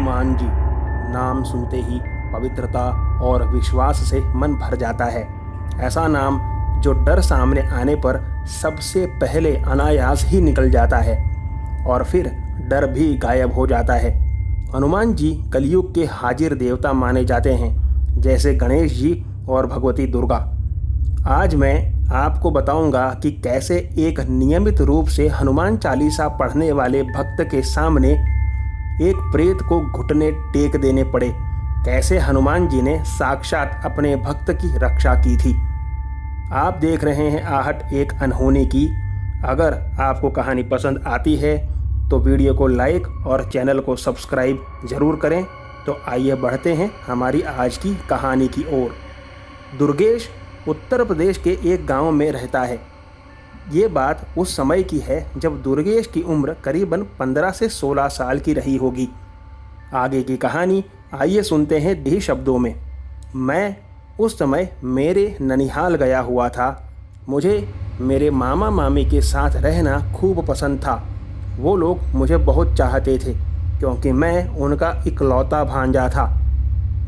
हनुमान जी नाम सुनते ही पवित्रता और विश्वास से मन भर जाता है। ऐसा नाम जो डर सामने आने पर सबसे पहले अनायास ही निकल जाता है और फिर डर भी गायब हो जाता है। हनुमान जी कलयुग के हाजिर देवता माने जाते हैं, जैसे गणेश जी और भगवती दुर्गा। आज मैं आपको बताऊंगा कि कैसे एक नियमित रूप से हनुमान चालीसा पढ़ने वाले भक्त के सामने एक प्रेत को घुटने टेक देने पड़े, कैसे हनुमान जी ने साक्षात अपने भक्त की रक्षा की थी। आप देख रहे हैं आहट एक अनहोनी की। अगर आपको कहानी पसंद आती है तो वीडियो को लाइक और चैनल को सब्सक्राइब ज़रूर करें। तो आइए बढ़ते हैं हमारी आज की कहानी की ओर। दुर्गेश उत्तर प्रदेश के एक गांव में रहता है। ये बात उस समय की है जब दुर्गेश की उम्र करीबन 15 से 16 साल की रही होगी। आगे की कहानी आइए सुनते हैं दी शब्दों में। मैं उस समय मेरे ननिहाल गया हुआ था। मुझे मेरे मामा मामी के साथ रहना खूब पसंद था। वो लोग मुझे बहुत चाहते थे क्योंकि मैं उनका इकलौता भांजा था।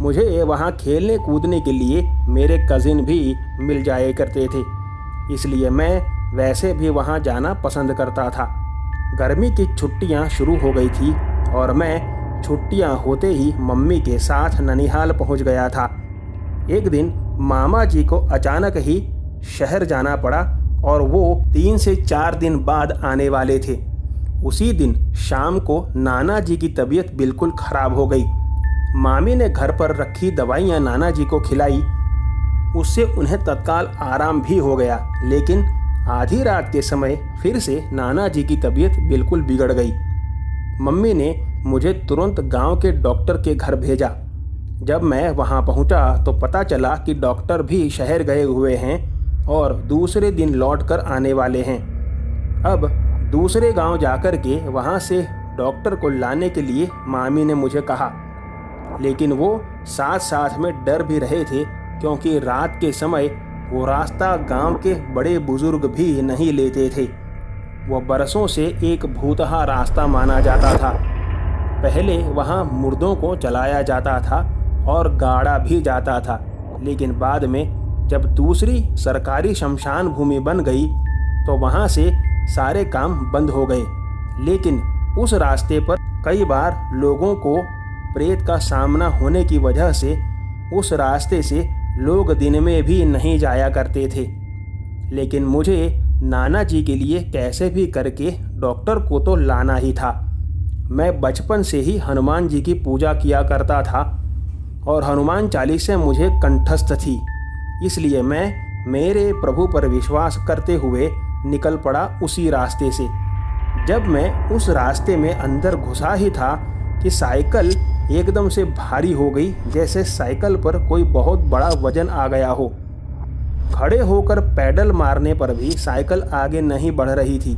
मुझे वहाँ खेलने कूदने के लिए मेरे कज़िन भी मिल जाया करते थे, इसलिए मैं वैसे भी वहाँ जाना पसंद करता था। गर्मी की छुट्टियाँ शुरू हो गई थी और मैं छुट्टियाँ होते ही मम्मी के साथ ननिहाल पहुँच गया था। एक दिन मामा जी को अचानक ही शहर जाना पड़ा और वो 3 से 4 दिन बाद आने वाले थे। उसी दिन शाम को नाना जी की तबीयत बिल्कुल ख़राब हो गई। मामी ने घर पर रखी दवाइयाँ नाना जी को खिलाई, उससे उन्हें तत्काल आराम भी हो गया। लेकिन आधी रात के समय फिर से नाना जी की तबीयत बिल्कुल बिगड़ गई। मम्मी ने मुझे तुरंत गांव के डॉक्टर के घर भेजा। जब मैं वहां पहुंचा तो पता चला कि डॉक्टर भी शहर गए हुए हैं और दूसरे दिन लौट कर आने वाले हैं। अब दूसरे गांव जाकर के वहां से डॉक्टर को लाने के लिए मामी ने मुझे कहा, लेकिन वो साथ साथ में डर भी रहे थे क्योंकि रात के समय वो रास्ता गांव के बड़े बुजुर्ग भी नहीं लेते थे। वो बरसों से एक भूतहा रास्ता माना जाता था। पहले वहाँ मुर्दों को जलाया जाता था और गाड़ा भी जाता था, लेकिन बाद में जब दूसरी सरकारी शमशान भूमि बन गई तो वहाँ से सारे काम बंद हो गए। लेकिन उस रास्ते पर कई बार लोगों को प्रेत का सामना होने की वजह से उस रास्ते से लोग दिन में भी नहीं जाया करते थे। लेकिन मुझे नाना जी के लिए कैसे भी करके डॉक्टर को तो लाना ही था। मैं बचपन से ही हनुमान जी की पूजा किया करता था और हनुमान चालीसा मुझे कंठस्थ थी, इसलिए मैं मेरे प्रभु पर विश्वास करते हुए निकल पड़ा उसी रास्ते से। जब मैं उस रास्ते में अंदर घुसा ही था कि साइकिल एकदम से भारी हो गई, जैसे साइकिल पर कोई बहुत बड़ा वजन आ गया हो। खड़े होकर पैडल मारने पर भी साइकिल आगे नहीं बढ़ रही थी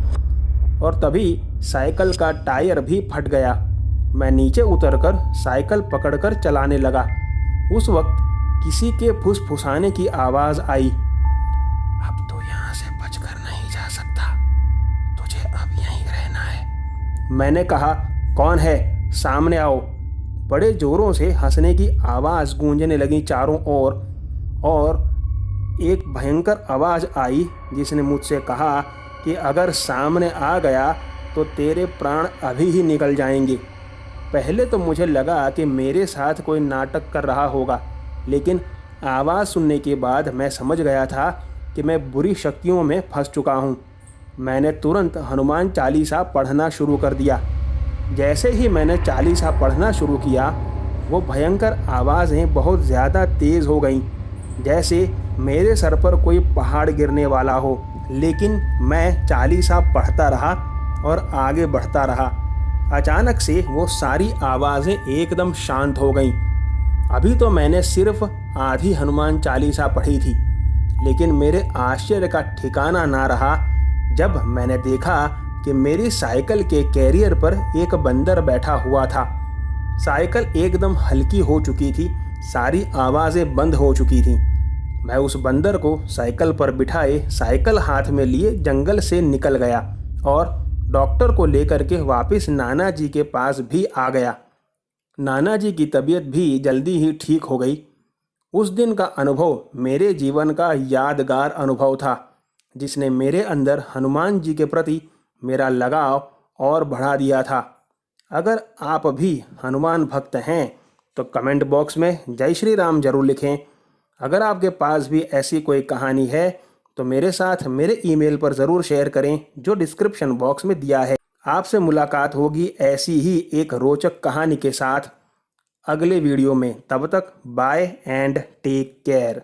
और तभी साइकिल का टायर भी फट गया। मैं नीचे उतरकर साइकिल पकड़कर चलाने लगा। उस वक्त किसी के फुसफुसाने की आवाज़ आई, अब तो यहाँ से बचकर नहीं जा सकता, तुझे अब यहीं रहना है। मैंने कहा, कौन है, सामने आओ। बड़े जोरों से हंसने की आवाज़ गूंजने लगी चारों ओर और एक भयंकर आवाज़ आई जिसने मुझसे कहा कि अगर सामने आ गया तो तेरे प्राण अभी ही निकल जाएंगे। पहले तो मुझे लगा कि मेरे साथ कोई नाटक कर रहा होगा, लेकिन आवाज़ सुनने के बाद मैं समझ गया था कि मैं बुरी शक्तियों में फंस चुका हूँ। मैंने तुरंत हनुमान चालीसा पढ़ना शुरू कर दिया। जैसे ही मैंने चालीसा पढ़ना शुरू किया, वो भयंकर आवाज़ें बहुत ज़्यादा तेज़ हो गईं, जैसे मेरे सर पर कोई पहाड़ गिरने वाला हो। लेकिन मैं चालीसा पढ़ता रहा और आगे बढ़ता रहा। अचानक से वो सारी आवाज़ें एकदम शांत हो गईं। अभी तो मैंने सिर्फ आधी हनुमान चालीसा पढ़ी थी, लेकिन मेरे आश्चर्य का ठिकाना ना रहा जब मैंने देखा कि मेरी साइकिल के कैरियर पर एक बंदर बैठा हुआ था। साइकिल एकदम हल्की हो चुकी थी, सारी आवाज़ें बंद हो चुकी थीं। मैं उस बंदर को साइकिल पर बिठाए साइकिल हाथ में लिए जंगल से निकल गया और डॉक्टर को लेकर के वापस नाना जी के पास भी आ गया। नाना जी की तबीयत भी जल्दी ही ठीक हो गई। उस दिन का अनुभव मेरे जीवन का यादगार अनुभव था, जिसने मेरे अंदर हनुमान जी के प्रति मेरा लगाव और बढ़ा दिया था। अगर आप भी हनुमान भक्त हैं तो कमेंट बॉक्स में जय श्री राम जरूर लिखें। अगर आपके पास भी ऐसी कोई कहानी है तो मेरे साथ मेरे ईमेल पर ज़रूर शेयर करें, जो डिस्क्रिप्शन बॉक्स में दिया है। आपसे मुलाकात होगी ऐसी ही एक रोचक कहानी के साथ अगले वीडियो में। तब तक बाय एंड टेक केयर।